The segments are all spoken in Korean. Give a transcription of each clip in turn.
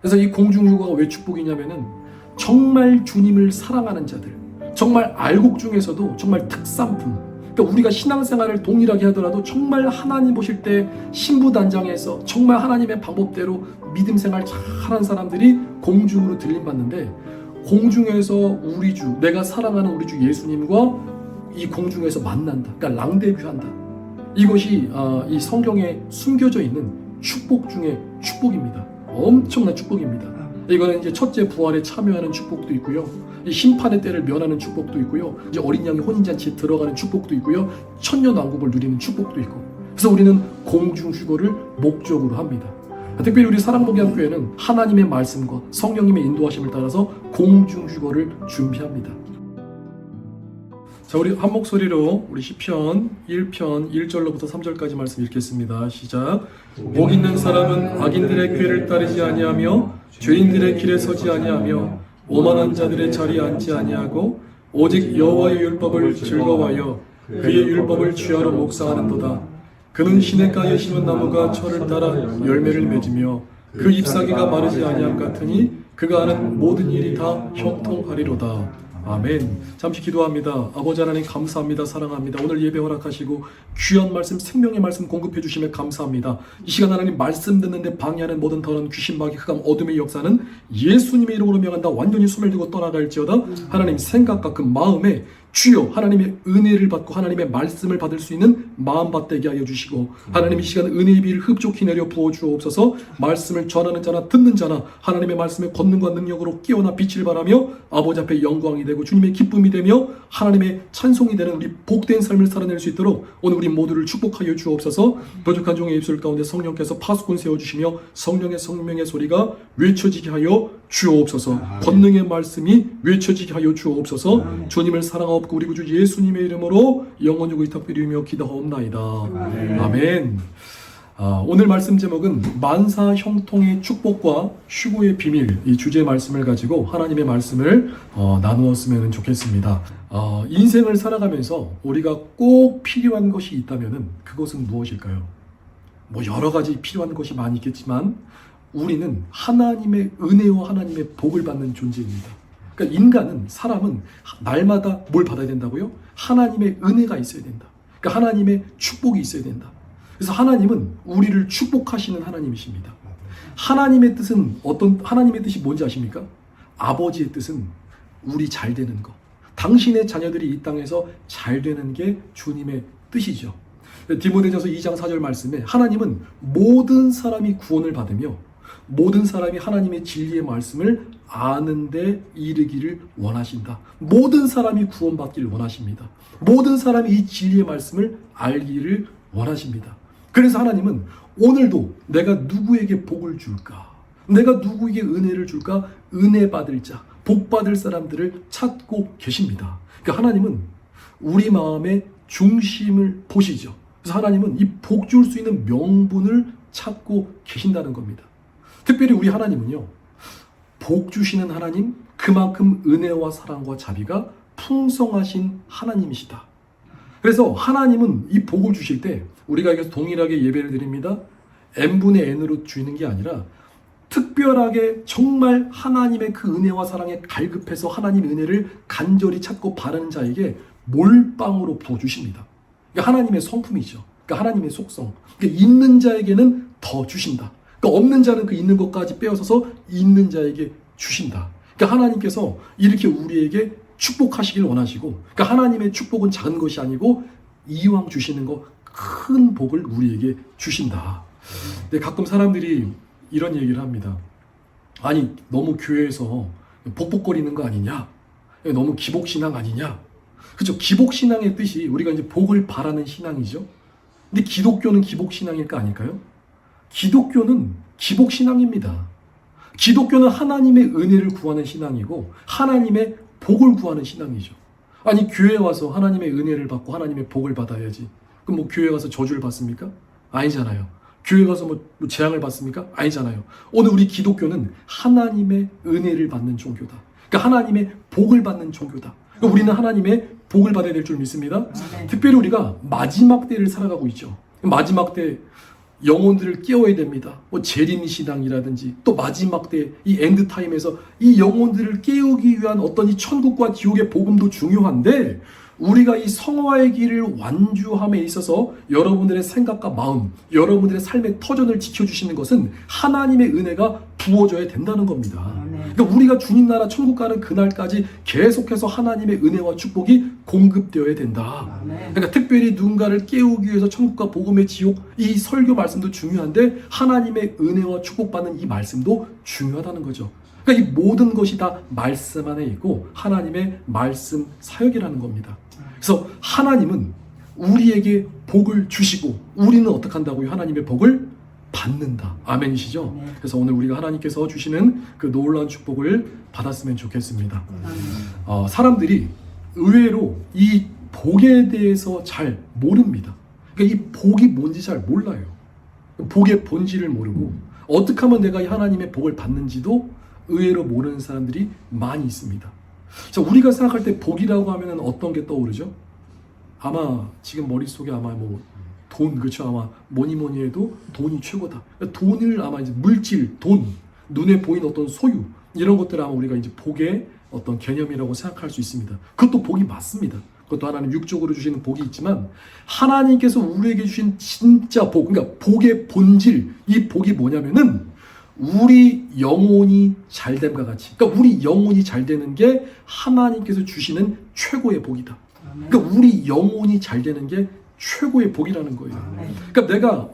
그래서 이 공중휴가가 왜 축복이냐면은 정말 주님을 사랑하는 자들, 정말 알곡 중에서도 정말 특산품, 그러니까 우리가 신앙생활을 동일하게 하더라도 정말 하나님 보실 때 신부단장에서 정말 하나님의 방법대로 믿음생활 잘한 사람들이 공중으로 들림받는데, 공중에서 우리 주, 내가 사랑하는 우리 주 예수님과 이 공중에서 만난다, 그러니까 랑데뷰한다. 이것이 이 성경에 숨겨져 있는 축복 중에 축복입니다. 엄청난 축복입니다. 이거는 이제 첫째 부활에 참여하는 축복도 있고요, 이 심판의 때를 면하는 축복도 있고요, 이제 어린 양이 혼인잔치에 들어가는 축복도 있고요, 천년왕국을 누리는 축복도 있고. 그래서 우리는 공중휴거를 목적으로 합니다. 특별히 우리 사랑목양교회는 하나님의 말씀과 성령님의 인도하심을 따라서 공중휴거를 준비합니다. 자, 우리 한 목소리로 우리 시편 1편 1절로부터 3절까지 말씀 읽겠습니다. 시작. 복 있는 사람은 악인들의 꾀를 따르지 아니하며 죄인들의 길에 서지 아니하며 오만한 자들의 자리에 앉지 아니하고 오직 여호와의 율법을 즐거워하여 그의 율법을 취하러 묵상하는도다. 그는 시냇가에 심은 나무가 철을 따라 열매를 맺으며 그 잎사귀가 마르지 아니함 같으니 그가 하는 모든 일이 다 형통하리로다. 아멘. 잠시 기도합니다. 아버지 하나님 감사합니다. 사랑합니다. 오늘 예배 허락하시고 귀한 말씀, 생명의 말씀 공급해 주시며 감사합니다. 이 시간 하나님 말씀 듣는데 방해하는 모든 더러운 귀신, 마귀, 흑암, 어둠의 역사는 예수님의 이름으로 명한다. 완전히 소멸되고 떠나갈지어다. 하나님 생각과 그 마음에 주여 하나님의 은혜를 받고 하나님의 말씀을 받을 수 있는 마음 받되게 하여 주시고, 하나님 이 시간 은혜의 비를 흡족히 내려 부어 주옵소서. 말씀을 전하는 자나 듣는 자나 하나님의 말씀의 권능과 능력으로 깨어나 빛을 발하며 아버지 앞에 영광이 되고 주님의 기쁨이 되며 하나님의 찬송이 되는 우리 복된 삶을 살아낼 수 있도록 오늘 우리 모두를 축복하여 주옵소서. 부족한 종의 입술 가운데 성령께서 파수꾼 세워주시며 성령의 성명의 소리가 외쳐지게 하여 주옵소서. 권능의 말씀이 외쳐지게 하여 주옵소서. 주님을 사랑하옵고 우리 구주 예수님의 이름으로 영원히 의탁드리며 기도하옵나이다. 아멘. 오늘 말씀 제목은 만사 형통의 축복과 휴고의 비밀, 이 주제 말씀을 가지고 하나님의 말씀을 나누었으면 좋겠습니다. 인생을 살아가면서 우리가 꼭 필요한 것이 있다면 그것은 무엇일까요? 뭐 여러 가지 필요한 것이 많이 있겠지만 우리는 하나님의 은혜와 하나님의 복을 받는 존재입니다. 그러니까 인간은, 사람은 날마다 뭘 받아야 된다고요? 하나님의 은혜가 있어야 된다. 그러니까 하나님의 축복이 있어야 된다. 그래서 하나님은 우리를 축복하시는 하나님이십니다. 하나님의 뜻은 하나님의 뜻이 뭔지 아십니까? 아버지의 뜻은 우리 잘 되는 것, 당신의 자녀들이 이 땅에서 잘 되는 게 주님의 뜻이죠. 디모데전서 2장 4절 말씀에 하나님은 모든 사람이 구원을 받으며 모든 사람이 하나님의 진리의 말씀을 아는 데 이르기를 원하신다. 모든 사람이 구원받기를 원하십니다. 모든 사람이 이 진리의 말씀을 알기를 원하십니다. 그래서 하나님은 오늘도 내가 누구에게 복을 줄까? 내가 누구에게 은혜를 줄까? 은혜 받을 자, 복 받을 사람들을 찾고 계십니다. 그러니까 하나님은 우리 마음의 중심을 보시죠. 그래서 하나님은 이 복 줄 수 있는 명분을 찾고 계신다는 겁니다. 특별히 우리 하나님은요, 복 주시는 하나님, 그만큼 은혜와 사랑과 자비가 풍성하신 하나님이시다. 그래서 하나님은 이 복을 주실 때 우리가 여기서 동일하게 예배를 드립니다. n분의 n으로 주는 게 아니라 특별하게 정말 하나님의 그 은혜와 사랑에 갈급해서 하나님 은혜를 간절히 찾고 바라는 자에게 몰빵으로 부어주십니다. 그러니까 하나님의 성품이죠. 그러니까 하나님의 속성. 그러니까 있는 자에게는 더 주신다. 그러니까 없는 자는 그 있는 것까지 빼앗아서 있는 자에게 주신다. 그러니까 하나님께서 이렇게 우리에게 축복하시길 원하시고, 그러니까 하나님의 축복은 작은 것이 아니고 이왕 주시는 거 큰 복을 우리에게 주신다. 근데 가끔 사람들이 이런 얘기를 합니다. 아니, 너무 교회에서 복복거리는 거 아니냐? 너무 기복신앙 아니냐? 그렇죠? 기복신앙의 뜻이 우리가 이제 복을 바라는 신앙이죠. 근데 기독교는 기복신앙일까 아닐까요? 기독교는 기복신앙입니다. 기독교는 하나님의 은혜를 구하는 신앙이고 하나님의 복을 구하는 신앙이죠. 아니, 교회 와서 하나님의 은혜를 받고 하나님의 복을 받아야지. 그럼 뭐 교회 가서 저주를 받습니까? 아니잖아요. 교회 가서 뭐 재앙을 받습니까? 아니잖아요. 오늘 우리 기독교는 하나님의 은혜를 받는 종교다. 그러니까 하나님의 복을 받는 종교다. 그러니까 우리는 하나님의 복을 받아야 될 줄 믿습니다. 특별히 우리가 마지막 때를 살아가고 있죠. 마지막 때 영혼들을 깨워야 됩니다. 뭐 재림신앙이라든지 또 마지막 때 이 엔드타임에서 이 영혼들을 깨우기 위한 어떤 이 천국과 지옥의 복음도 중요한데, 우리가 이 성화의 길을 완주함에 있어서 여러분들의 생각과 마음, 여러분들의 삶의 터전을 지켜주시는 것은 하나님의 은혜가 부어져야 된다는 겁니다. 그러니까 우리가 주님 나라 천국 가는 그날까지 계속해서 하나님의 은혜와 축복이 공급되어야 된다. 그러니까 특별히 누군가를 깨우기 위해서 천국과 복음의 지옥, 이 설교 말씀도 중요한데 하나님의 은혜와 축복받는 이 말씀도 중요하다는 거죠. 그러니까 이 모든 것이 다 말씀 안에 있고 하나님의 말씀 사역이라는 겁니다. 그래서 하나님은 우리에게 복을 주시고 우리는 어떻게 한다고요? 하나님의 복을 받는다. 아멘이시죠? 그래서 오늘 우리가 하나님께서 주시는 그 놀라운 축복을 받았으면 좋겠습니다. 사람들이 의외로 이 복에 대해서 잘 모릅니다. 그러니까 이 복이 뭔지 잘 몰라요. 복의 본질을 모르고 어떻게 하면 내가 이 하나님의 복을 받는지도 의외로 모르는 사람들이 많이 있습니다. 자, 우리가 생각할 때 복이라고 하면 어떤 게 떠오르죠? 아마 지금 머릿속에 아마 뭐 돈, 그렇죠? 아마 뭐니 해도 돈이 최고다. 돈을 아마 이제 물질, 돈, 눈에 보이는 어떤 소유, 이런 것들을 아마 우리가 이제 복의 어떤 개념이라고 생각할 수 있습니다. 그것도 복이 맞습니다. 그것도 하나님 육적으로 주시는 복이 있지만 하나님께서 우리에게 주신 진짜 복, 그러니까 복의 본질, 이 복이 뭐냐면은 우리 영혼이 잘됨과 같이, 그러니까 우리 영혼이 잘 되는 게 하나님께서 주시는 최고의 복이다. 그러니까 우리 영혼이 잘 되는 게 최고의 복이라는 거예요. 그러니까 내가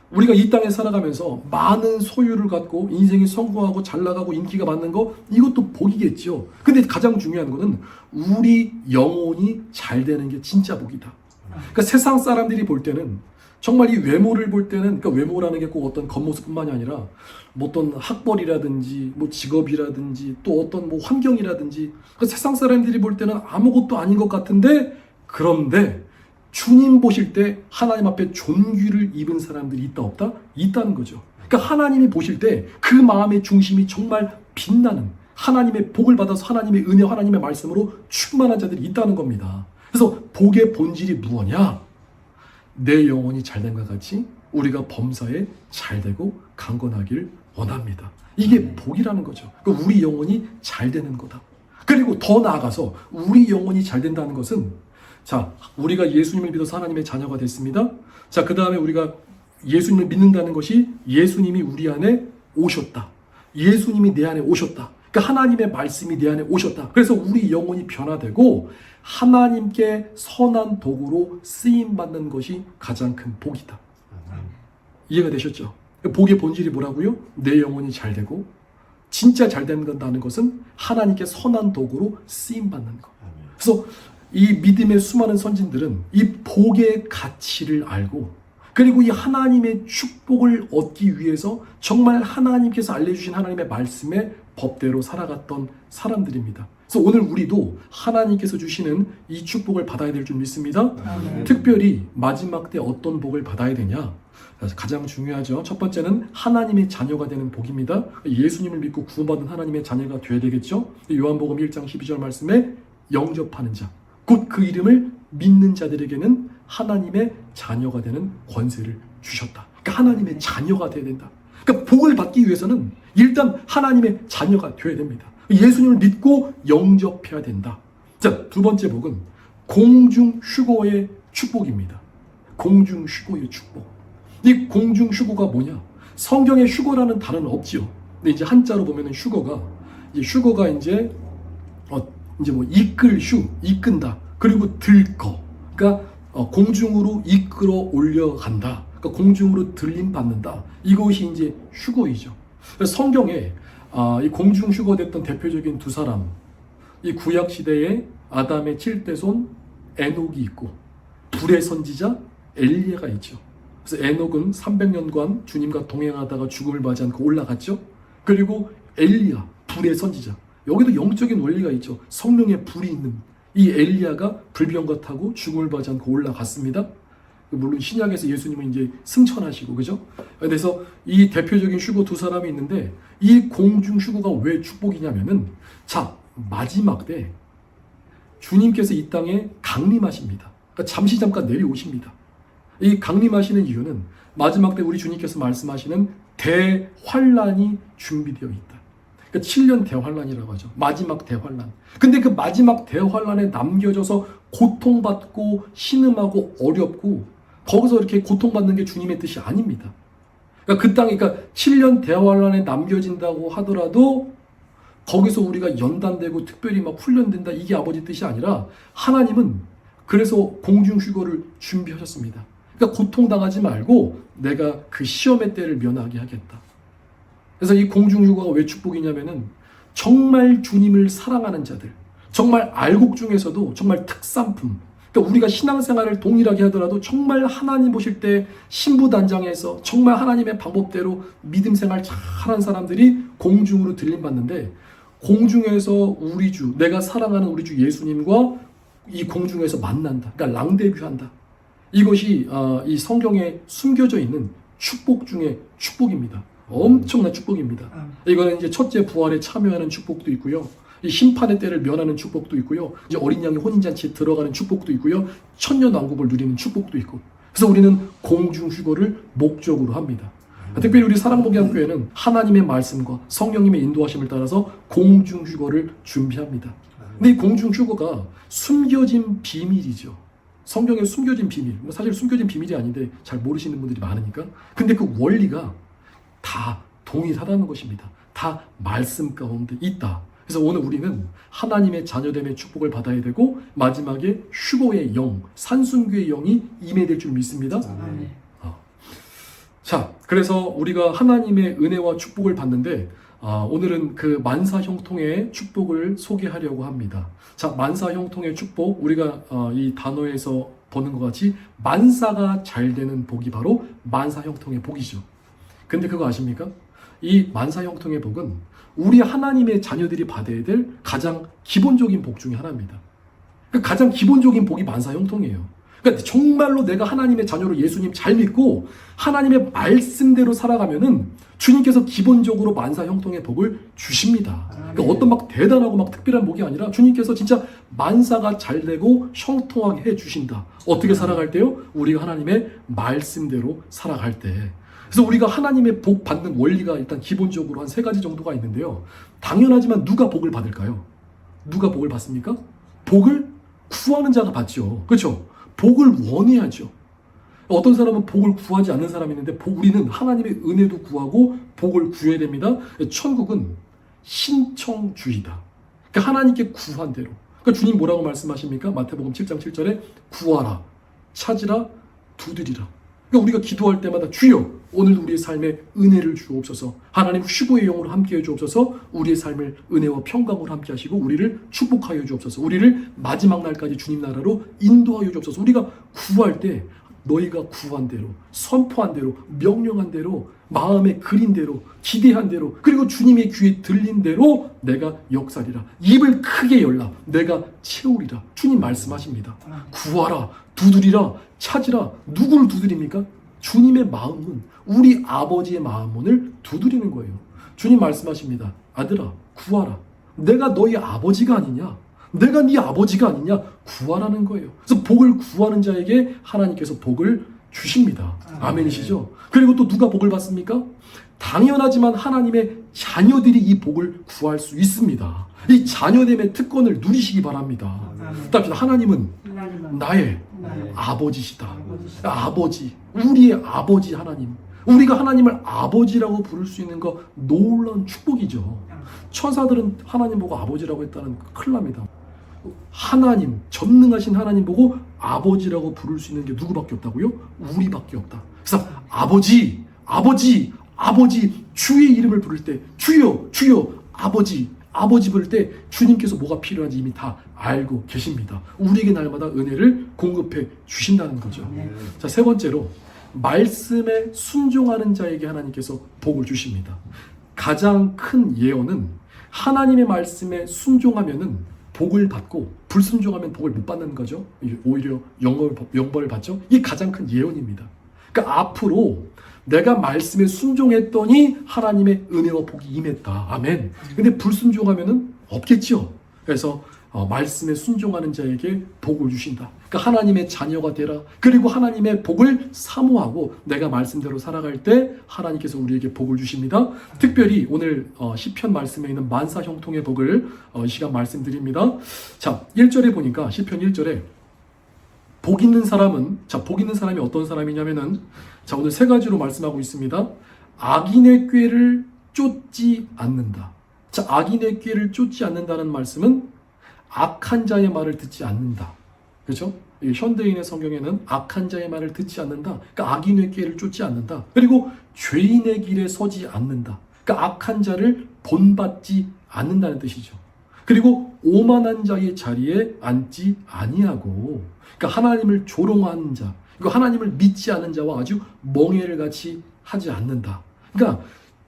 우리가 이 땅에 살아가면서 많은 소유를 갖고 인생이 성공하고 잘 나가고 인기가 많는 거, 이것도 복이겠죠. 근데 가장 중요한 거는 우리 영혼이 잘 되는 게 진짜 복이다. 그러니까 세상 사람들이 볼 때는 정말 이 외모를 볼 때는, 그러니까 외모라는 게 꼭 어떤 겉모습뿐만이 아니라 뭐 어떤 학벌이라든지 뭐 직업이라든지 또 어떤 뭐 환경이라든지, 그러니까 세상 사람들이 볼 때는 아무것도 아닌 것 같은데, 그런데 주님 보실 때 하나님 앞에 존귀를 입은 사람들이 있다 없다? 있다는 거죠. 그러니까 하나님이 보실 때 그 마음의 중심이 정말 빛나는, 하나님의 복을 받아서 하나님의 은혜, 하나님의 말씀으로 충만한 자들이 있다는 겁니다. 그래서 복의 본질이 무엇이냐? 내 영혼이 잘된과 같이 우리가 범사에 잘되고 강건하기를 원합니다. 이게 복이라는 거죠. 그러니까 우리 영혼이 잘되는 거다. 그리고 더 나아가서 우리 영혼이 잘된다는 것은, 자, 우리가 예수님을 믿어서 하나님의 자녀가 됐습니다. 자, 그 다음에 우리가 예수님을 믿는다는 것이 예수님이 우리 안에 오셨다. 예수님이 내 안에 오셨다. 그러니까 하나님의 말씀이 내 안에 오셨다. 그래서 우리 영혼이 변화되고 하나님께 선한 도구로 쓰임받는 것이 가장 큰 복이다. 이해가 되셨죠? 복의 본질이 뭐라고요? 내 영혼이 잘되고, 진짜 잘된다는 것은 하나님께 선한 도구로 쓰임받는 것. 그래서 이 믿음의 수많은 선진들은 이 복의 가치를 알고, 그리고 이 하나님의 축복을 얻기 위해서 정말 하나님께서 알려주신 하나님의 말씀의 법대로 살아갔던 사람들입니다. 그래서 오늘 우리도 하나님께서 주시는 이 축복을 받아야 될 줄 믿습니다. 특별히 마지막 때 어떤 복을 받아야 되냐? 가장 중요하죠. 첫 번째는 하나님의 자녀가 되는 복입니다. 예수님을 믿고 구원받은 하나님의 자녀가 되어야 되겠죠. 요한복음 1장 12절 말씀에 영접하는 자, 곧 그 이름을 믿는 자들에게는 하나님의 자녀가 되는 권세를 주셨다. 그러니까 하나님의 자녀가 되어야 된다. 그러니까 복을 받기 위해서는 일단 하나님의 자녀가 되어야 됩니다. 예수님을 믿고 영접해야 된다. 자, 두 번째 복은 공중 휴거의 축복입니다. 공중 휴거의 축복. 이 공중 휴거가 뭐냐? 성경에 휴거라는 단어는 없지요. 근데 이제 한자로 보면은 휴거가 이제 뭐 이끌 휴, 이끈다. 그리고 들거. 그러니까 공중으로 이끌어 올려간다. 그러니까 공중으로 들림 받는다. 이것이 이제 휴거이죠. 성경에 이 공중 휴거됐던 대표적인 두 사람, 이 구약 시대에 아담의 7대손 에녹이 있고 불의 선지자 엘리야가 있죠. 그래서 에녹은 300년간 주님과 동행하다가 죽음을 맞지 않고 올라갔죠. 그리고 엘리야, 불의 선지자. 여기도 영적인 원리가 있죠. 성령의 불이 있는 이 엘리야가 불병거 타고 죽음을 맞지 않고 올라갔습니다. 물론 신약에서 예수님은 이제 승천하시고, 그죠? 그래서 이 대표적인 휴거 두 사람이 있는데, 이 공중 휴거가 왜 축복이냐면은, 자, 마지막 때 주님께서 이 땅에 강림하십니다. 그러니까 잠깐 내려오십니다. 이 강림하시는 이유는 마지막 때 우리 주님께서 말씀하시는 대환란이 준비되어 있다. 그러니까 7년 대환란이라고 하죠. 마지막 대환란. 근데 그 마지막 대환란에 남겨져서 고통받고 신음하고 어렵고 거기서 이렇게 고통받는 게 주님의 뜻이 아닙니다. 그러니까 그 땅이 그러니까 7년 대환란에 남겨진다고 하더라도 거기서 우리가 연단되고 특별히 막 훈련된다 이게 아버지 뜻이 아니라 하나님은 그래서 공중휴거를 준비하셨습니다. 그러니까 고통당하지 말고 내가 그 시험의 때를 면하게 하겠다. 그래서 이 공중휴거가 왜 축복이냐면은 정말 주님을 사랑하는 자들, 정말 알곡 중에서도 정말 특산품, 그러니까 우리가 신앙생활을 동일하게 하더라도 정말 하나님 보실 때 신부단장에서 정말 하나님의 방법대로 믿음 생활 잘한 사람들이 공중으로 들림받는데 공중에서 우리 주, 내가 사랑하는 우리 주 예수님과 이 공중에서 만난다. 그러니까 랑데뷰한다. 이것이 이 성경에 숨겨져 있는 축복 중에 축복입니다. 엄청난 축복입니다. 이거는 이제 첫째 부활에 참여하는 축복도 있고요. 이 심판의 때를 면하는 축복도 있고요. 이제 어린 양의 혼인잔치에 들어가는 축복도 있고요. 천년왕국을 누리는 축복도 있고. 그래서 우리는 공중휴거를 목적으로 합니다. 특별히 우리 사랑목양교회는 하나님의 말씀과 성령님의 인도하심을 따라서 공중휴거를 준비합니다. 근데 이 공중휴거가 숨겨진 비밀이죠. 성경에 숨겨진 비밀. 사실 숨겨진 비밀이 아닌데 잘 모르시는 분들이 많으니까. 근데 그 원리가 다 동일하다는 것입니다. 다 말씀 가운데 있다. 그래서 오늘 우리는 하나님의 자녀됨의 축복을 받아야 되고 마지막에 휴거의 영, 산순교의 영이 임해될 줄 믿습니다. 자, 그래서 우리가 하나님의 은혜와 축복을 받는데 오늘은 그 만사형통의 축복을 소개하려고 합니다. 자, 만사형통의 축복, 우리가 이 단어에서 보는 것 같이 만사가 잘 되는 복이 바로 만사형통의 복이죠. 근데 그거 아십니까? 이 만사형통의 복은 우리 하나님의 자녀들이 받아야 될 가장 기본적인 복 중에 하나입니다. 그러니까 가장 기본적인 복이 만사형통이에요. 그러니까 정말로 내가 하나님의 자녀로 예수님 잘 믿고 하나님의 말씀대로 살아가면은 주님께서 기본적으로 만사형통의 복을 주십니다. 그러니까 어떤 막 대단하고 막 특별한 복이 아니라 주님께서 진짜 만사가 잘 되고 형통하게 해 주신다. 어떻게 살아갈 때요? 우리가 하나님의 말씀대로 살아갈 때. 그래서 우리가 하나님의 복 받는 원리가 일단 기본적으로 한 3가지 정도가 있는데요. 당연하지만 누가 복을 받을까요? 누가 복을 받습니까? 복을 구하는 자가 받죠. 그렇죠? 복을 원해야죠. 어떤 사람은 복을 구하지 않는 사람이 있는데 우리는 하나님의 은혜도 구하고 복을 구해야 됩니다. 천국은 신청주의다. 그러니까 하나님께 구한 대로. 그러니까 주님 뭐라고 말씀하십니까? 마태복음 7장 7절에 구하라, 찾으라, 두드리라. 그러니까 우리가 기도할 때마다 주여 오늘 우리의 삶에 은혜를 주옵소서, 하나님 휴거의 영으로 함께해 주옵소서, 우리의 삶을 은혜와 평강으로 함께 하시고 우리를 축복하여 주옵소서, 우리를 마지막 날까지 주님 나라로 인도하여 주옵소서. 우리가 구할 때 너희가 구한 대로, 선포한 대로, 명령한 대로, 마음에 그린 대로, 기대한 대로, 그리고 주님의 귀에 들린 대로 내가 역사리라. 입을 크게 열라. 내가 채우리라. 주님 말씀하십니다. 구하라, 두드리라, 찾으라. 누구를 두드립니까? 주님의 마음은, 우리 아버지의 마음문을 두드리는 거예요. 주님 말씀하십니다. 아들아, 구하라. 내가 너희 아버지가 아니냐? 내가 네 아버지가 아니냐? 구하라는 거예요. 그래서 복을 구하는 자에게 하나님께서 복을 주십니다. 아멘이시죠? 그리고 또 누가 복을 받습니까? 당연하지만 하나님의 자녀들이 이 복을 구할 수 있습니다. 이 자녀됨의 특권을 누리시기 바랍니다. 답니다. 하나님은 나의 아버지시다. 아버지, 우리의 아버지 하나님. 우리가 하나님을 아버지라고 부를 수 있는 거 놀라운 축복이죠. 천사들은 하나님 보고 아버지라고 했다는 큰일 납니다. 하나님, 전능하신 하나님 보고 아버지라고 부를 수 있는 게 누구밖에 없다고요? 우리밖에 없다. 그래서 아버지, 아버지, 아버지, 주의 이름을 부를 때 주여, 주여, 아버지, 아버지 부를 때 주님께서 뭐가 필요한지 이미 다 알고 계십니다. 우리에게 날마다 은혜를 공급해 주신다는 거죠. 자, 3번째로 말씀에 순종하는 자에게 하나님께서 복을 주십니다. 가장 큰 예언은 하나님의 말씀에 순종하면은 복을 받고 불순종하면 복을 못 받는 거죠. 오히려 영벌을 받죠. 이게 가장 큰 예언입니다. 그러니까 앞으로 내가 말씀에 순종했더니 하나님의 은혜와 복이 임했다. 아멘. 근데 불순종하면은 없겠죠. 그래서 말씀에 순종하는 자에게 복을 주신다. 그러니까 하나님의 자녀가 되라. 그리고 하나님의 복을 사모하고 내가 말씀대로 살아갈 때 하나님께서 우리에게 복을 주십니다. 특별히 오늘 시편 말씀에 있는 만사 형통의 복을 이 시간 말씀드립니다. 자, 1절에 보니까 시편 1절에 복 있는 사람은, 자, 복 있는 사람이 어떤 사람이냐면은, 자, 오늘 세 가지로 말씀하고 있습니다. 악인의 꾀를 쫓지 않는다. 자, 악인의 꾀를 쫓지 않는다는 말씀은 악한 자의 말을 듣지 않는다. 그렇죠? 현대인의 성경에는 악한 자의 말을 듣지 않는다. 그러니까 악인의 꾀를 쫓지 않는다. 그리고 죄인의 길에 서지 않는다. 그러니까 악한 자를 본받지 않는다는 뜻이죠. 그리고 오만한 자의 자리에 앉지 아니하고, 그러니까 하나님을 조롱하는 자, 그리고 하나님을 믿지 않은 자와 아주 멍에를 같이 하지 않는다. 그러니까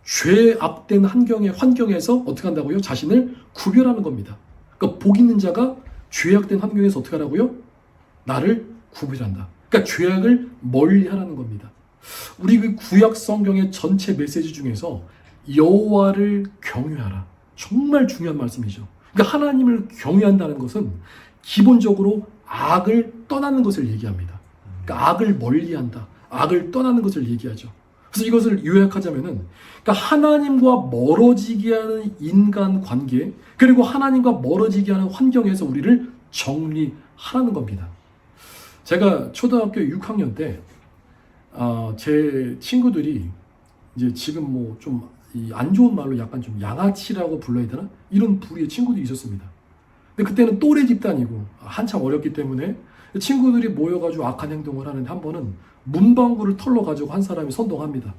죄악된 환경에서 어떻게 한다고요? 자신을 구별하는 겁니다. 그러니까 복 있는 자가 죄악된 환경에서 어떻게 하라고요? 나를 구별한다. 그러니까 죄악을 멀리 하라는 겁니다. 우리 그 구약 성경의 전체 메시지 중에서 여호와를 경외하라. 정말 중요한 말씀이죠. 그러니까 하나님을 경외한다는 것은 기본적으로 악을 떠나는 것을 얘기합니다. 그러니까 악을 멀리한다. 악을 떠나는 것을 얘기하죠. 그래서 이것을 요약하자면은, 그러니까 하나님과 멀어지게 하는 인간 관계, 그리고 하나님과 멀어지게 하는 환경에서 우리를 정리하라는 겁니다. 제가 초등학교 6학년 때, 제 친구들이 이제 지금 뭐 좀 안 좋은 말로 약간 좀 양아치라고 불러야 되나? 이런 부류의 친구들이 있었습니다. 근데 그때는 또래 집단이고 한참 어렸기 때문에 친구들이 모여가지고 악한 행동을 하는데 한 번은 문방구를 털러 가지고 한 사람이 선동합니다.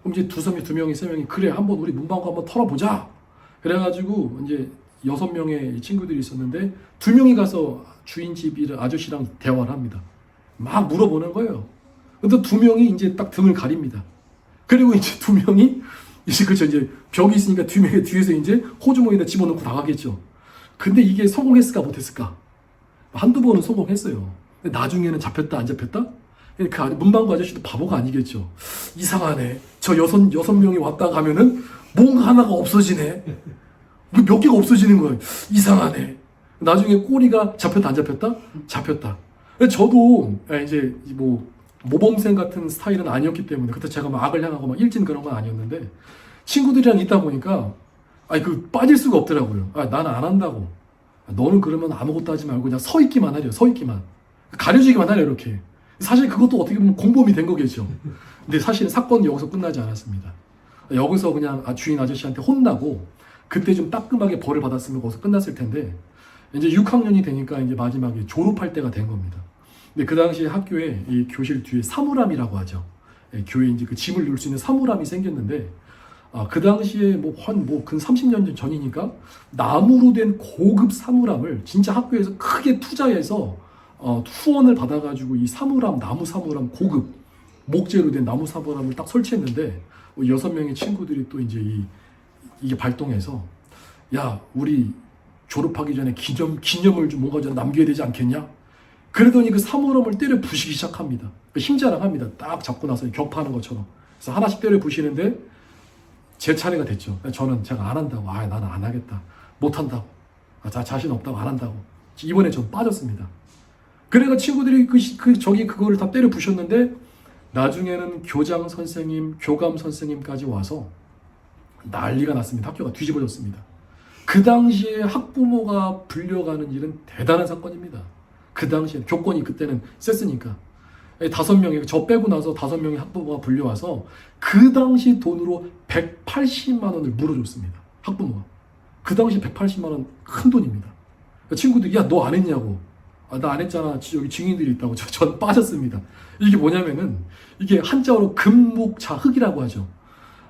그럼 이제 두 명이 세 명이 그래 한번 우리 문방구 한번 털어보자. 그래가지고 이제 6명의 친구들이 있었는데 2명이 가서 주인집 아저씨랑 대화를 합니다. 막 물어보는 거예요. 근데 2명이 이제 딱 등을 가립니다. 그리고 이제 2명이 이제 그렇죠. 이제 벽이 있으니까 2명의 뒤에서 이제 호주머니에다 집어넣고 나가겠죠. 근데 이게 성공했을까 못했을까? 한두 번은 성공했어요. 근데 나중에는 잡혔다 안 잡혔다? 그 문방구 아저씨도 바보가 아니겠죠. 이상하네. 저 여섯 명이 왔다 가면은 뭔가 하나가 없어지네. 몇 개가 없어지는 거예요. 이상하네. 나중에 꼬리가 잡혔다 안 잡혔다? 잡혔다. 저도 이제 뭐 모범생 같은 스타일은 아니었기 때문에 그때 제가 막 악을 향하고 막 일진 그런 건 아니었는데 친구들이랑 있다 보니까 빠질 수가 없더라고요. 나는 안 한다고. 너는 그러면 아무것도 하지 말고 그냥 서 있기만 하래요. 서 있기만. 가려지기만 하래요. 이렇게. 사실 그것도 어떻게 보면 공범이 된 거겠죠. 근데 사실 사건은 여기서 끝나지 않았습니다. 여기서 그냥 주인 아저씨한테 혼나고 그때 좀 따끔하게 벌을 받았으면 거기서 끝났을 텐데 이제 6학년이 되니까 이제 마지막에 졸업할 때가 된 겁니다. 근데 그 당시에 학교에 이 교실 뒤에 사물함이라고 하죠. 교회에 이제 그 짐을 넣을 수 있는 사물함이 생겼는데 그 당시에 근 30년 전이니까 나무로 된 고급 사물함을 진짜 학교에서 크게 투자해서 후원을 받아가지고 이 나무 사물함 고급 목재로 된 나무 사물함을 딱 설치했는데 6명의 친구들이 또 이제 이게 발동해서 야 우리 졸업하기 전에 기념을 좀 뭔가 좀 남겨야 되지 않겠냐? 그러더니 그 사물함을 때려 부시기 시작합니다. 힘자랑합니다. 딱 잡고 나서 격파하는 것처럼. 그래서 하나씩 때려 부시는데 제 차례가 됐죠. 제가 안 한다고. 나는 안 하겠다. 못 한다고. 자신 없다고 안 한다고. 이번에 전 빠졌습니다. 그래가 친구들이 그거를 다 때려 부셨는데 나중에는 교장 선생님, 교감 선생님까지 와서 난리가 났습니다. 학교가 뒤집어졌습니다. 그 당시에 학부모가 불려가는 일은 대단한 사건입니다. 그 당시에 교권이 그때는 셌으니까 5명이 저 빼고 나서 5명의 학부모가 불려와서 그 당시 돈으로 180만 원을 물어줬습니다. 학부모가. 그 당시 180만 원 큰 돈입니다. 친구들이 야 너 안 했냐고. 나 안 했잖아. 여기 증인들이 있다고. 전 빠졌습니다. 이게 뭐냐면은 이게 한자어로 금목자흑이라고 하죠.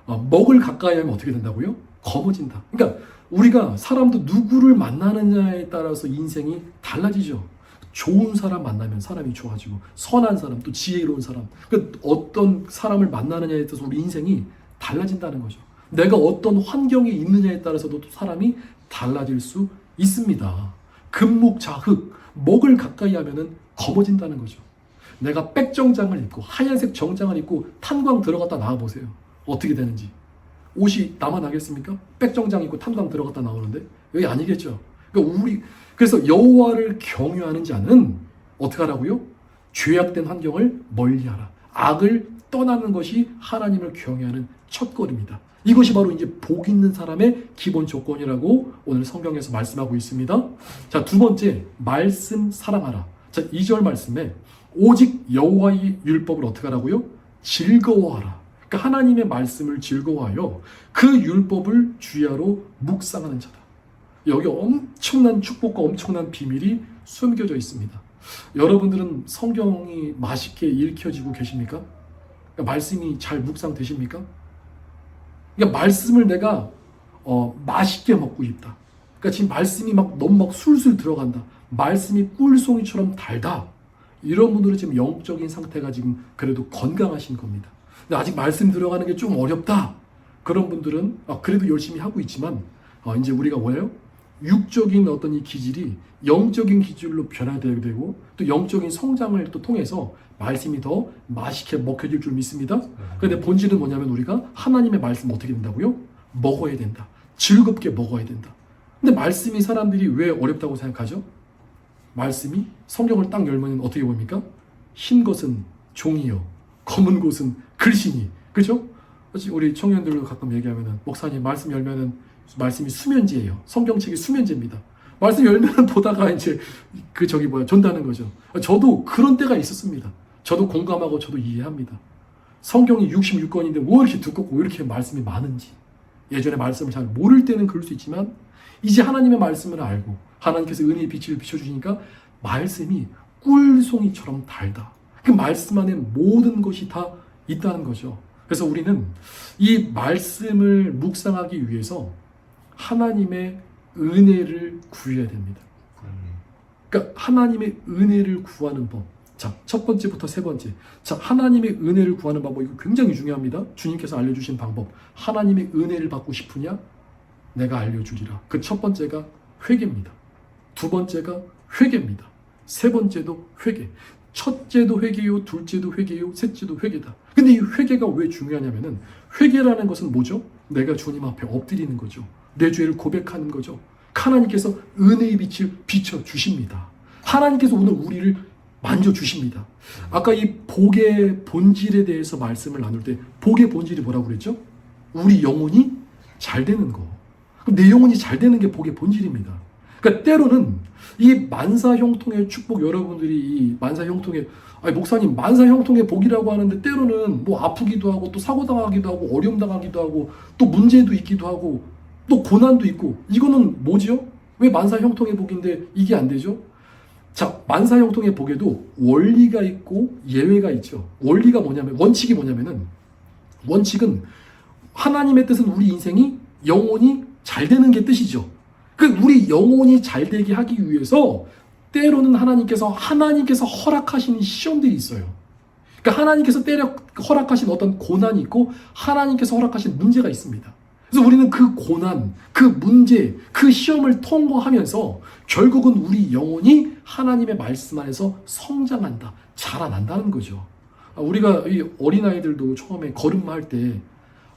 먹을 가까이 하면 어떻게 된다고요? 검어진다. 그러니까 우리가 사람도 누구를 만나느냐에 따라서 인생이 달라지죠. 좋은 사람 만나면 사람이 좋아지고 선한 사람 또 지혜로운 사람 그러니까 어떤 사람을 만나느냐에 따라서 우리 인생이 달라진다는 거죠. 내가 어떤 환경에 있느냐에 따라서도 또 사람이 달라질 수 있습니다. 금목자흑 목을 가까이 하면은 검어진다는 거죠. 내가 백정장을 입고 하얀색 정장을 입고 탄광 들어갔다 나와보세요. 어떻게 되는지. 옷이 나만 하겠습니까? 백정장 입고 탄광 들어갔다 나오는데 여기 아니겠죠. 그래서 여호와를 경외하는 자는 어떻게 하라고요? 죄악된 환경을 멀리하라. 악을 떠나는 것이 하나님을 경외하는 첫걸음이다. 이것이 바로 이제 복 있는 사람의 기본 조건이라고 오늘 성경에서 말씀하고 있습니다. 자, 두 번째, 말씀 사랑하라. 자, 2절 말씀에 오직 여호와의 율법을 어떻게 하라고요? 즐거워하라. 그러니까 하나님의 말씀을 즐거워하여 그 율법을 주야로 묵상하는 자다. 여기 엄청난 축복과 엄청난 비밀이 숨겨져 있습니다. 여러분들은 성경이 맛있게 읽혀지고 계십니까? 그러니까 말씀이 잘 묵상되십니까? 그러니까 말씀을 내가 맛있게 먹고 있다. 그러니까 지금 말씀이 너무 술술 들어간다. 말씀이 꿀송이처럼 달다. 이런 분들은 지금 영적인 상태가 지금 그래도 건강하신 겁니다. 근데 아직 말씀 들어가는 게 좀 어렵다. 그런 분들은 그래도 열심히 하고 있지만 이제 우리가 뭐예요? 육적인 어떤 이 기질이 영적인 기질로 변화되게 되고 또 영적인 성장을 또 통해서 말씀이 더 맛있게 먹혀질 줄 믿습니다. 그런데 본질은 뭐냐면 우리가 하나님의 말씀 어떻게 된다고요? 먹어야 된다. 즐겁게 먹어야 된다. 근데 말씀이 사람들이 왜 어렵다고 생각하죠? 말씀이 성경을 딱 열면 어떻게 보입니까? 흰 것은 종이요, 검은 것은 글씨니. 그렇죠? 우리 청년들도 가끔 얘기하면은 목사님 말씀 열면은 말씀이 수면제예요. 성경책이 수면제입니다. 말씀 열면은 보다가 이제 존다는 거죠. 저도 그런 때가 있었습니다. 저도 공감하고 저도 이해합니다. 성경이 66권인데 왜 이렇게 두껍고 왜 이렇게 말씀이 많은지. 예전에 말씀을 잘 모를 때는 그럴 수 있지만 이제 하나님의 말씀을 알고 하나님께서 은혜의 빛을 비춰주시니까 말씀이 꿀송이처럼 달다. 그 말씀 안에 모든 것이 다 있다는 거죠. 그래서 우리는 이 말씀을 묵상하기 위해서 하나님의 은혜를 구해야 됩니다. 그러니까 하나님의 은혜를 구하는 법. 자, 첫 번째부터 세 번째. 자, 하나님의 은혜를 구하는 방법. 이거 굉장히 중요합니다. 주님께서 알려주신 방법. 하나님의 은혜를 받고 싶으냐? 내가 알려주리라. 그 첫 번째가 회개입니다. 두 번째가 회개입니다. 세 번째도 회개. 첫째도 회개요, 둘째도 회개요, 셋째도 회개다. 근데 이 회개가 왜 중요하냐면은 회개라는 것은 뭐죠? 내가 주님 앞에 엎드리는 거죠. 내 죄를 고백하는 거죠. 하나님께서 은혜의 빛을 비춰주십니다. 하나님께서 오늘 우리를 만져주십니다. 아까 이 복의 본질에 대해서 말씀을 나눌 때 복의 본질이 뭐라고 그랬죠? 우리 영혼이 잘 되는 거. 그럼 내 영혼이 잘 되는 게 복의 본질입니다. 그러니까 때로는 이 만사형통의 축복, 여러분들이 이 만사형통의 목사님 만사형통의 복이라고 하는데 때로는 뭐 아프기도 하고 또 사고당하기도 하고 어려움 당하기도 하고 또 문제도 있기도 하고 또 고난도 있고 이거는 뭐지요? 왜 만사형통의 복인데 이게 안 되죠? 자, 만사형통의 복에도 원리가 있고 예외가 있죠. 원리가 뭐냐면 원칙이 뭐냐면은 원칙은 하나님의 뜻은 우리 인생이 영혼이 잘 되는 게 뜻이죠. 그 우리 영혼이 잘 되게 하기 위해서 때로는 하나님께서 허락하시는 시험들이 있어요. 그러니까 하나님께서 허락하신 어떤 고난이 있고 하나님께서 허락하신 문제가 있습니다. 그래서 우리는 그 고난, 그 문제, 그 시험을 통과하면서 결국은 우리 영혼이 하나님의 말씀 안에서 성장한다, 자라난다는 거죠. 우리가 이 어린아이들도 처음에 걸음마 할 때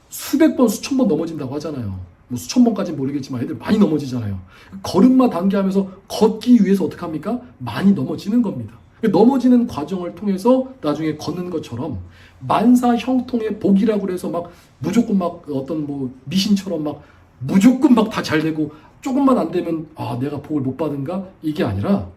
수백 번, 수천 번 넘어진다고 하잖아요. 뭐 수천 번까지는 모르겠지만 애들 많이 넘어지잖아요. 걸음마 단계하면서 걷기 위해서 어떻게 합니까? 많이 넘어지는 겁니다. 넘어지는 과정을 통해서 나중에 걷는 것처럼 만사형통의 복이라고 해서 무조건 어떤 미신처럼 무조건 다 잘 되고 조금만 안 되면 내가 복을 못 받은가? 이게 아니라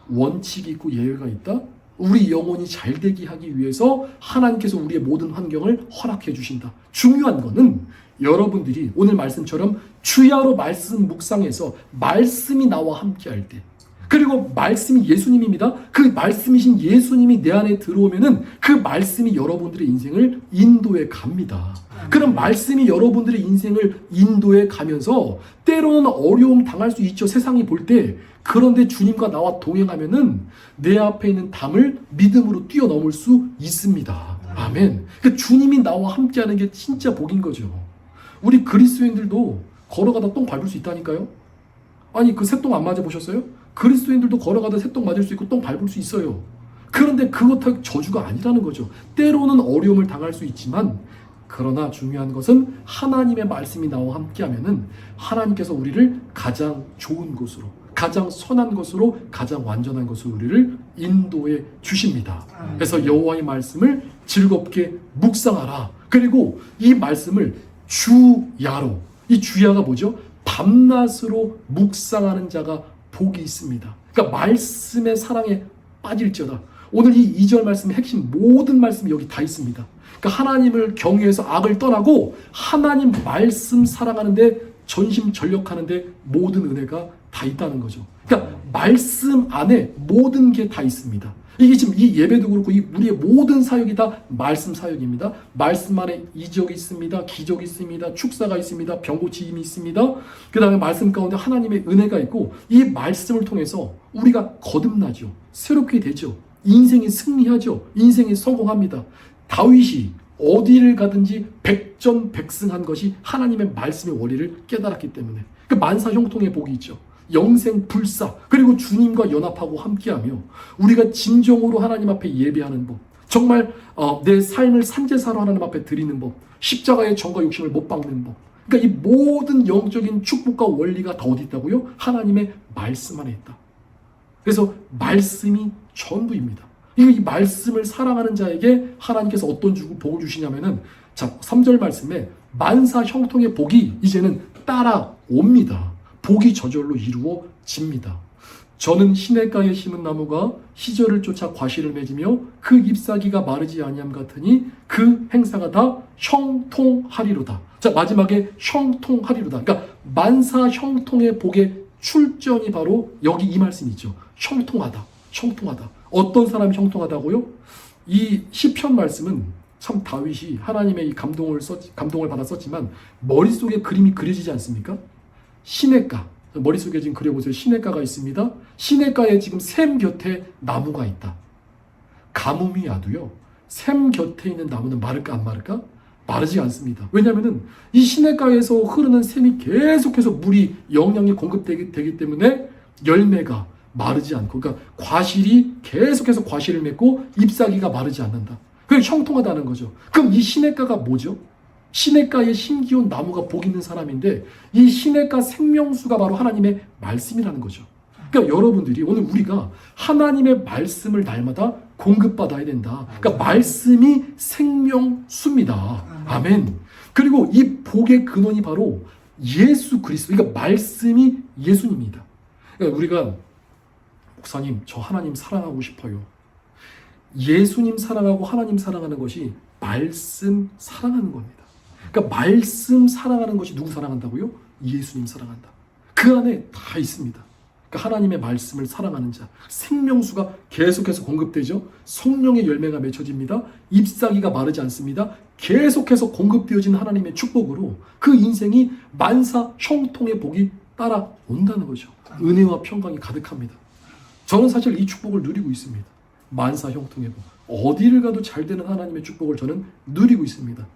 원칙이 있고 예외가 있다. 우리 영혼이 잘 되게 하기 위해서 하나님께서 우리의 모든 환경을 허락해 주신다. 중요한 거는 여러분들이 오늘 말씀처럼 주야로 말씀 묵상해서 말씀이 나와 함께 할 때, 그리고 말씀이 예수님입니다. 그 말씀이신 예수님이 내 안에 들어오면은 그 말씀이 여러분들의 인생을 인도해 갑니다. 그런 말씀이 여러분들의 인생을 인도해 가면서 때로는 어려움 당할 수 있죠. 세상이 볼 때. 그런데 주님과 나와 동행하면은 내 앞에 있는 담을 믿음으로 뛰어넘을 수 있습니다. 아멘. 그 주님이 나와 함께하는 게 진짜 복인 거죠. 우리 그리스도인들도 걸어가다 똥 밟을 수 있다니까요. 아니 그 새똥 안 맞아 보셨어요? 그리스도인들도 걸어가다 새똥 맞을 수 있고 똥 밟을 수 있어요. 그런데 그것 저주가 아니라는 거죠. 때로는 어려움을 당할 수 있지만 그러나 중요한 것은 하나님의 말씀이 나와 함께하면은 하나님께서 우리를 가장 좋은 곳으로, 가장 선한 것으로, 가장 완전한 것으로 우리를 인도해 주십니다. 그래서 여호와의 말씀을 즐겁게 묵상하라. 그리고 이 말씀을 주야로, 이 주야가 뭐죠? 밤낮으로 묵상하는 자가 복이 있습니다. 그러니까 말씀의 사랑에 빠질지어다. 오늘 이 2절 말씀의 핵심, 모든 말씀이 여기 다 있습니다. 그러니까 하나님을 경외해서 악을 떠나고 하나님 말씀 사랑하는데 전심전력하는데 모든 은혜가 다 있다는 거죠. 그러니까 말씀 안에 모든 게 다 있습니다. 이게 지금 이 예배도 그렇고 우리의 모든 사역이 다 말씀 사역입니다. 말씀 안에 이적이 있습니다. 기적이 있습니다. 축사가 있습니다. 병고치임이 있습니다. 그 다음에 말씀 가운데 하나님의 은혜가 있고 이 말씀을 통해서 우리가 거듭나죠. 새롭게 되죠. 인생이 승리하죠. 인생이 성공합니다. 다윗이 어디를 가든지 백전백승한 것이 하나님의 말씀의 원리를 깨달았기 때문에 그 만사형통의 복이 있죠. 영생불사, 그리고 주님과 연합하고 함께하며 우리가 진정으로 하나님 앞에 예배하는 법, 정말 내 삶을 산제사로 하나님 앞에 드리는 법, 십자가의 정과 욕심을 못 박는 법, 그러니까 이 모든 영적인 축복과 원리가 다 어디 있다고요? 하나님의 말씀 안에 있다. 그래서 말씀이 전부입니다. 이 말씀을 사랑하는 자에게 하나님께서 어떤 복을 주시냐면은, 자, 3절 말씀에 만사 형통의 복이 이제는 따라옵니다. 복이 저절로 이루어집니다. 저는 시냇가에 심은 나무가 시절을 쫓아 과실을 맺으며 그 잎사귀가 마르지 아니함 같으니 그 행사가 다 형통하리로다. 자, 마지막에 형통하리로다. 그러니까 만사 형통의 복의 출전이 바로 여기 이 말씀이죠. 형통하다. 형통하다. 어떤 사람이 형통하다고요? 이 시편 말씀은 참 다윗이 하나님의 이 감동을 받아 썼지만 머릿속에 그림이 그려지지 않습니까? 시냇가, 머릿속에 지금 그려보세요. 시냇가가 있습니다. 시냇가에 지금 샘 곁에 나무가 있다. 가뭄이 와도요, 샘 곁에 있는 나무는 마를까 안 마를까? 마르지 않습니다. 왜냐하면 이 시냇가에서 흐르는 샘이 계속해서 물이 영양이 공급되기 때문에 열매가 마르지 않고, 그러니까 과실이 계속해서 과실을 맺고 잎사귀가 마르지 않는다. 그게 형통하다는 거죠. 그럼 이 시냇가가 뭐죠? 시냇가에 심기온 나무가 복 있는 사람인데 이 시냇가 생명수가 바로 하나님의 말씀이라는 거죠. 그러니까 여러분들이 오늘 우리가 하나님의 말씀을 날마다 공급받아야 된다. 그러니까 말씀이 생명수입니다. 아멘. 그리고 이 복의 근원이 바로 예수 그리스도. 그러니까 말씀이 예수님입니다. 그러니까 우리가 목사님, 저 하나님 사랑하고 싶어요. 예수님 사랑하고 하나님 사랑하는 것이 말씀 사랑하는 겁니다. 그러니까 말씀 사랑하는 것이 누구 사랑한다고요? 예수님 사랑한다. 그 안에 다 있습니다. 그러니까 하나님의 말씀을 사랑하는 자, 생명수가 계속해서 공급되죠. 성령의 열매가 맺혀집니다. 잎사귀가 마르지 않습니다. 계속해서 공급되어지는 하나님의 축복으로 그 인생이 만사 형통의 복이 따라온다는 거죠. 은혜와 평강이 가득합니다. 저는 사실 이 축복을 누리고 있습니다. 만사 형통의 복. 어디를 가도 잘 되는 하나님의 축복을 저는 누리고 있습니다.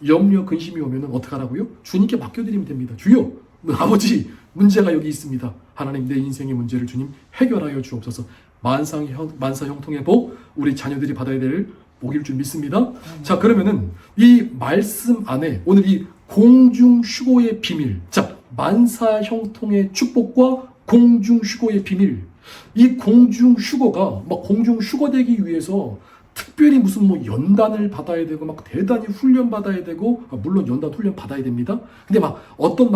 염려, 근심이 오면 어떻게 하라고요? 주님께 맡겨드리면 됩니다. 주여, 아버지, 문제가 여기 있습니다. 하나님, 내 인생의 문제를 주님 해결하여 주옵소서. 만사 형통의 복, 우리 자녀들이 받아야 될 복일 줄 믿습니다. 자, 그러면은 이 말씀 안에 오늘 이 공중휴고의 비밀, 자, 만사 형통의 축복과 공중휴고의 비밀, 이 공중휴고가 막 공중휴고되기 위해서 특별히 무슨 뭐 연단을 받아야 되고 막 대단히 훈련 받아야 되고, 물론 연단 훈련 받아야 됩니다. 근데 막 어떤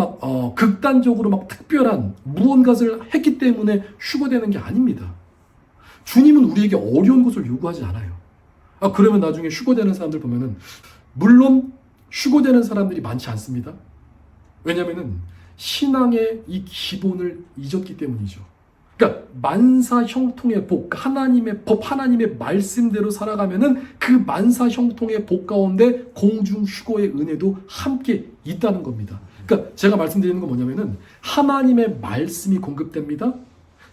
극단적으로 막 특별한 무언가를 했기 때문에 휴고되는 게 아닙니다. 주님은 우리에게 어려운 것을 요구하지 않아요. 그러면 나중에 휴고되는 사람들 보면은 물론 휴고되는 사람들이 많지 않습니다. 왜냐면은 신앙의 이 기본을 잊었기 때문이죠. 그러니까 만사 형통의 복, 하나님의 법, 하나님의 말씀대로 살아가면은 그 만사 형통의 복 가운데 공중휴고의 은혜도 함께 있다는 겁니다. 그러니까 제가 말씀드리는 건 뭐냐면은 하나님의 말씀이 공급됩니다.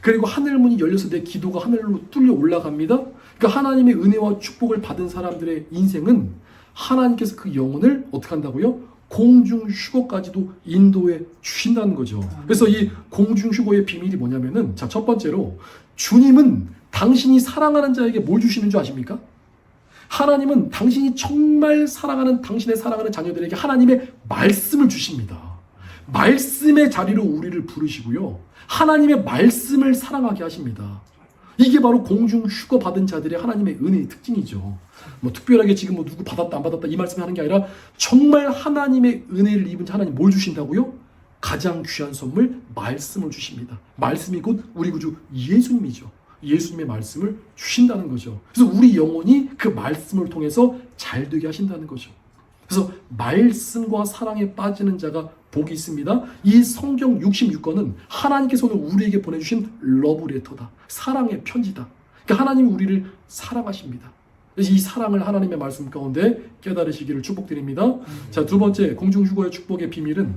그리고 하늘문이 열려서 내 기도가 하늘로 뚫려 올라갑니다. 그러니까 하나님의 은혜와 축복을 받은 사람들의 인생은 하나님께서 그 영혼을 어떻게 한다고요? 공중휴고까지도 인도해 주신다는 거죠. 그래서 이 공중휴고의 비밀이 뭐냐면은, 자, 첫 번째로 주님은 당신이 사랑하는 자에게 뭘 주시는 줄 아십니까? 하나님은 당신이 정말 사랑하는 당신의 사랑하는 자녀들에게 하나님의 말씀을 주십니다. 말씀의 자리로 우리를 부르시고요. 하나님의 말씀을 사랑하게 하십니다. 이게 바로 공중 휴거 받은 자들의 하나님의 은혜의 특징이죠. 뭐 특별하게 지금 뭐 누구 받았다 안 받았다 이 말씀을 하는 게 아니라 정말 하나님의 은혜를 입은 자 하나님 뭘 주신다고요? 가장 귀한 선물 말씀을 주십니다. 말씀이 곧 우리 구주 예수님이죠. 예수님의 말씀을 주신다는 거죠. 그래서 우리 영혼이 그 말씀을 통해서 잘 되게 하신다는 거죠. 그래서 말씀과 사랑에 빠지는 자가 복이 있습니다. 이 성경 66권은 하나님께서 오늘 우리에게 보내주신 러브레터다. 사랑의 편지다. 그러니까 하나님이 우리를 사랑하십니다. 그래서 이 사랑을 하나님의 말씀 가운데 깨달으시기를 축복드립니다. 자, 두 번째 공중휴거의 축복의 비밀은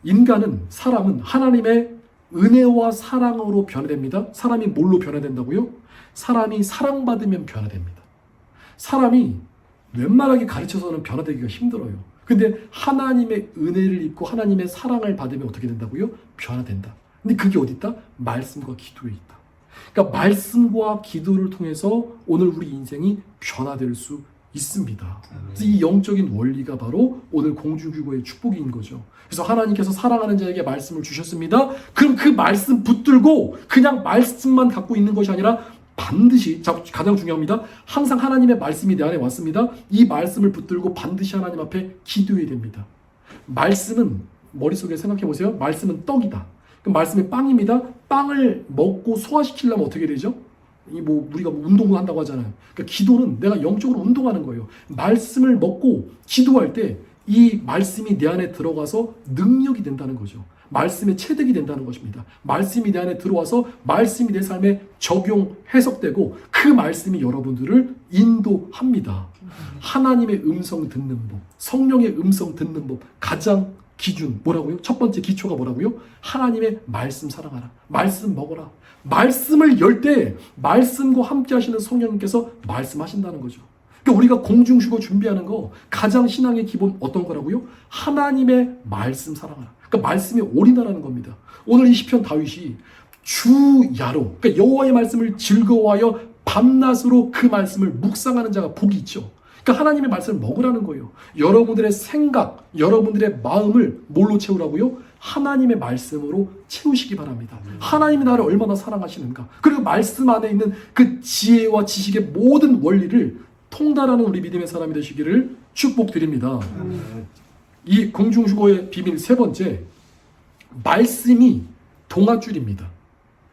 인간은 사람은 하나님의 은혜와 사랑으로 변화됩니다. 사람이 뭘로 변화된다고요? 사람이 사랑받으면 변화됩니다. 사람이 웬만하게 가르쳐서는 변화되기가 힘들어요. 근데 하나님의 은혜를 입고 하나님의 사랑을 받으면 어떻게 된다고요? 변화된다. 근데 그게 어디 있다? 말씀과 기도에 있다. 그러니까 말씀과 기도를 통해서 오늘 우리 인생이 변화될 수 있습니다. 그래서 이 영적인 원리가 바로 오늘 공중휴거의 축복인 거죠. 그래서 하나님께서 사랑하는 자에게 말씀을 주셨습니다. 그럼 그 말씀 붙들고 그냥 말씀만 갖고 있는 것이 아니라 반드시, 가장 중요합니다. 항상 하나님의 말씀이 내 안에 왔습니다. 이 말씀을 붙들고 반드시 하나님 앞에 기도해야 됩니다. 말씀은 머릿속에 생각해 보세요. 말씀은 떡이다. 그럼 말씀이 빵입니다. 빵을 먹고 소화시키려면 어떻게 되죠? 우리가 운동을 한다고 하잖아요. 그러니까 기도는 내가 영적으로 운동하는 거예요. 말씀을 먹고 기도할 때 이 말씀이 내 안에 들어가서 능력이 된다는 거죠. 말씀의 체득이 된다는 것입니다. 말씀이 내 안에 들어와서 말씀이 내 삶에 적용, 해석되고 그 말씀이 여러분들을 인도합니다. 하나님의 음성 듣는 법, 성령의 음성 듣는 법, 가장 기준 뭐라고요? 첫 번째 기초가 뭐라고요? 하나님의 말씀 사랑하라. 말씀 먹어라. 말씀을 열 때 말씀과 함께 하시는 성령님께서 말씀하신다는 거죠. 그러니까 우리가 공중휴거 준비하는 거 가장 신앙의 기본 어떤 거라고요? 하나님의 말씀 사랑하라. 그러니까 말씀에 올인하라는 겁니다. 오늘 이 시편 다윗이 주야로, 그러니까 여호와의 말씀을 즐거워하여 밤낮으로 그 말씀을 묵상하는 자가 복이 있죠. 그러니까 하나님의 말씀을 먹으라는 거예요. 여러분들의 생각, 여러분들의 마음을 뭘로 채우라고요? 하나님의 말씀으로 채우시기 바랍니다. 하나님이 나를 얼마나 사랑하시는가. 그리고 말씀 안에 있는 그 지혜와 지식의 모든 원리를 통달하는 우리 믿음의 사람이 되시기를 축복드립니다. 이 공중휴거의 비밀 세 번째, 말씀이 동아줄입니다.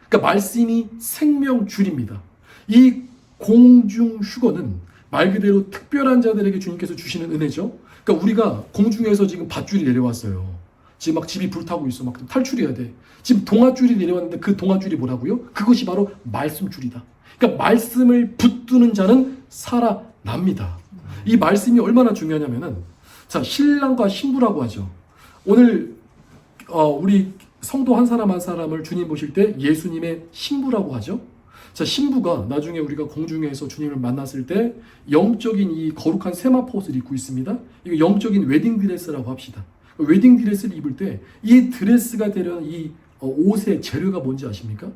그러니까 말씀이 생명줄입니다. 이 공중휴거는 말 그대로 특별한 자들에게 주님께서 주시는 은혜죠. 그러니까 우리가 공중에서 지금 밧줄이 내려왔어요. 지금 막 집이 불타고 있어. 막 탈출해야 돼. 지금 동아줄이 내려왔는데 그 동아줄이 뭐라고요? 그것이 바로 말씀줄이다. 그러니까 말씀을 붙드는 자는 살아납니다. 이 말씀이 얼마나 중요하냐면은, 자, 신랑과 신부라고 하죠. 오늘 우리 성도 한 사람 한 사람을 주님 보실 때 예수님의 신부라고 하죠. 자, 신부가 나중에 우리가 공중에서 주님을 만났을 때 영적인 이 거룩한 세마포 옷을 입고 있습니다. 이거 영적인 웨딩 드레스라고 합시다. 웨딩 드레스를 입을 때 이 드레스가 되려는 이 옷의 재료가 뭔지 아십니까?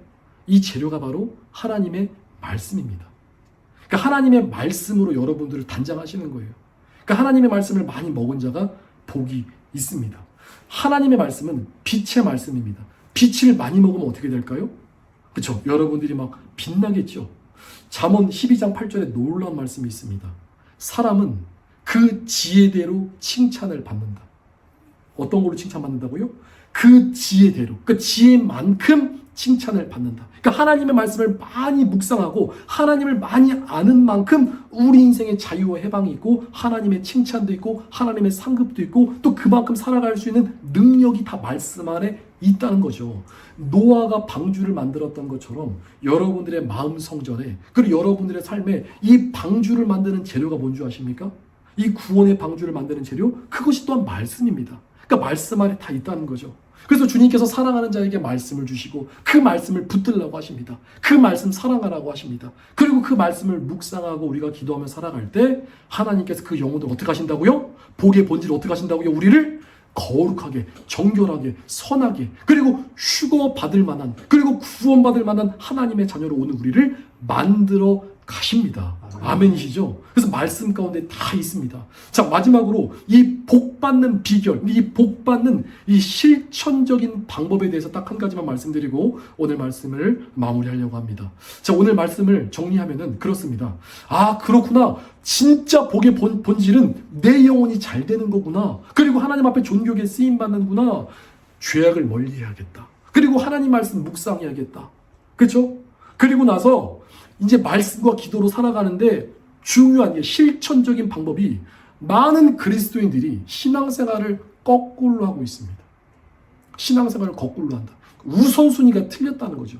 이 재료가 바로 하나님의 말씀입니다. 그러니까 하나님의 말씀으로 여러분들을 단장하시는 거예요. 그러니까 하나님의 말씀을 많이 먹은 자가 복이 있습니다. 하나님의 말씀은 빛의 말씀입니다. 빛을 많이 먹으면 어떻게 될까요? 그렇죠? 여러분들이 막 빛나겠죠. 잠언 12장 8절에 놀라운 말씀이 있습니다. 사람은 그 지혜대로 칭찬을 받는다. 어떤 걸로 칭찬받는다고요? 그 지혜대로, 그 지혜만큼 칭찬을 받는다. 그러니까 하나님의 말씀을 많이 묵상하고 하나님을 많이 아는 만큼 우리 인생의 자유와 해방이 있고 하나님의 칭찬도 있고 하나님의 상급도 있고 또 그만큼 살아갈 수 있는 능력이 다 말씀 안에 있다는 거죠. 노아가 방주를 만들었던 것처럼 여러분들의 마음 성전에, 그리고 여러분들의 삶에 이 방주를 만드는 재료가 뭔지 아십니까? 이 구원의 방주를 만드는 재료, 그것이 또한 말씀입니다. 그러니까 말씀 안에 다 있다는 거죠. 그래서 주님께서 사랑하는 자에게 말씀을 주시고 그 말씀을 붙들라고 하십니다. 그 말씀 사랑하라고 하십니다. 그리고 그 말씀을 묵상하고 우리가 기도하며 살아갈 때 하나님께서 그 영혼을 어떻게 하신다고요? 복의 본질을 어떻게 하신다고요? 우리를 거룩하게, 정결하게, 선하게, 그리고 휴거 받을 만한, 그리고 구원받을 만한 하나님의 자녀로 오는 우리를 만들어 가십니다. 아멘이시죠? 그래서 말씀 가운데 다 있습니다. 자, 마지막으로 이 복 받는 비결, 이 복 받는 이 실천적인 방법에 대해서 딱 한 가지만 말씀드리고 오늘 말씀을 마무리하려고 합니다. 자, 오늘 말씀을 정리하면은 그렇습니다. 아, 그렇구나. 진짜 복의 본질은 내 영혼이 잘 되는 거구나. 그리고 하나님 앞에 존귀하게 쓰임 받는구나. 죄악을 멀리해야겠다. 그리고 하나님 말씀 묵상해야겠다. 그렇죠? 그리고 나서 이제 말씀과 기도로 살아가는데 중요한 게 실천적인 방법이 많은 그리스도인들이 신앙생활을 거꾸로 하고 있습니다. 신앙생활을 거꾸로 한다. 우선순위가 틀렸다는 거죠.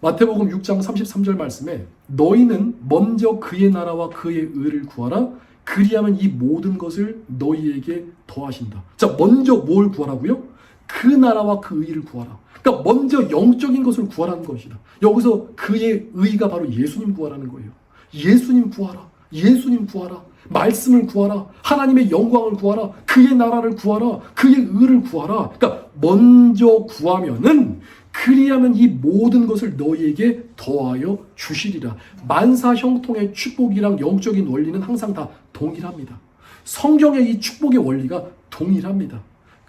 마태복음 6장 33절 말씀에 너희는 먼저 그의 나라와 그의 의를 구하라. 그리하면 이 모든 것을 너희에게 더하신다. 자, 먼저 뭘 구하라고요? 그 나라와 그 의를 구하라. 그러니까 먼저 영적인 것을 구하라는 것이다. 여기서 그의 의가 바로 예수님 구하라는 거예요. 예수님 구하라. 예수님 구하라. 말씀을 구하라. 하나님의 영광을 구하라. 그의 나라를 구하라. 그의 의를 구하라. 그러니까 먼저 구하면은 그리하면 이 모든 것을 너희에게 더하여 주시리라. 만사 형통의 축복이랑 영적인 원리는 항상 다 동일합니다. 성경의 이 축복의 원리가 동일합니다.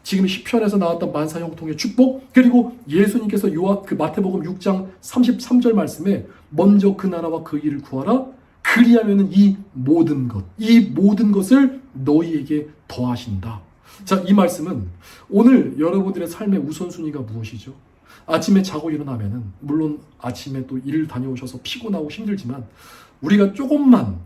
지금 시편에서 나왔던 만사 형통의 축복, 그리고 예수님께서 마태복음 6장 33절 말씀에 먼저 그 나라와 그 일을 구하라. 그리하면은 이 모든 것을 너희에게 더하신다. 자, 이 말씀은 오늘 여러분들의 삶의 우선순위가 무엇이죠? 아침에 자고 일어나면은 물론 아침에 또 일을 다녀오셔서 피곤하고 힘들지만 우리가 조금만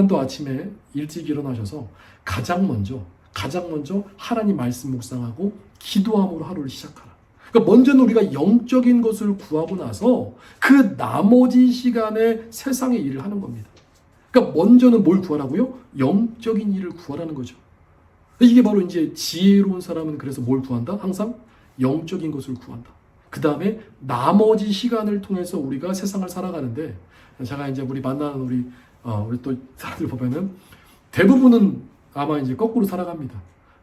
더 아침에 일찍 일어나셔서 가장 먼저 하나님 말씀 묵상하고 기도함으로 하루를 시작하라. 그러니까 먼저는 우리가 영적인 것을 구하고 나서 그 나머지 시간에 세상의 일을 하는 겁니다. 그러니까 먼저는 뭘 구하라고요? 영적인 일을 구하라는 거죠. 이게 바로 이제 지혜로운 사람은 그래서 뭘 구한다? 항상 영적인 것을 구한다. 그 다음에 나머지 시간을 통해서 우리가 세상을 살아가는데, 제가 이제 우리 만나는 우리 또 사람들 보면은 대부분은 아마 이제 거꾸로 살아갑니다.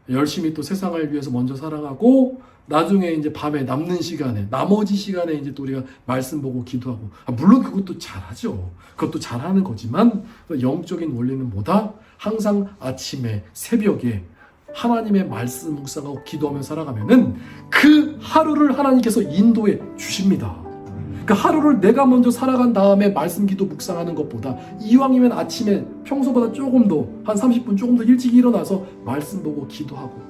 열심히 또 세상을 위해서 먼저 살아가고 나중에 이제 밤에 남는 시간에 나머지 시간에 이제 또 우리가 말씀 보고 기도하고, 물론 그것도 잘하죠. 그것도 잘하는 거지만 영적인 원리는 뭐다? 항상 아침에 새벽에 하나님의 말씀 묵상하고 기도하며 살아가면은 그 하루를 하나님께서 인도해 주십니다. 그 하루를 내가 먼저 살아간 다음에 말씀 기도 묵상하는 것보다 이왕이면 아침에 평소보다 조금 더 한 30분 조금 더 일찍 일어나서 말씀 보고 기도하고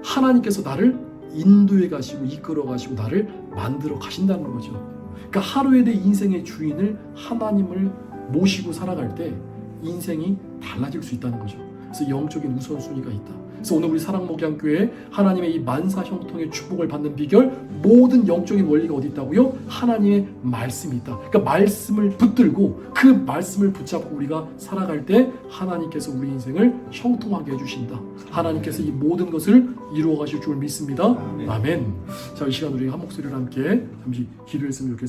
하나님께서 나를 인도해 가시고 이끌어 가시고 나를 만들어 가신다는 거죠. 그러니까 하루에 내 인생의 주인을 하나님을 모시고 살아갈 때 인생이 달라질 수 있다는 거죠. 그래서 영적인 우선순위가 있다. 그래서 오늘 우리 사랑목양교회 하나님의 이 만사 형통의 축복을 받는 비결, 모든 영적인 원리가 어디 있다고요? 하나님의 말씀이 있다. 그러니까 말씀을 붙들고 그 말씀을 붙잡고 우리가 살아갈 때 하나님께서 우리 인생을 형통하게 해주신다. 하나님께서 이 모든 것을 이루어 가실 줄 믿습니다. 아멘. 자, 이 시간 우리 한 목소리로 함께 잠시 기도했으면 좋겠습니다.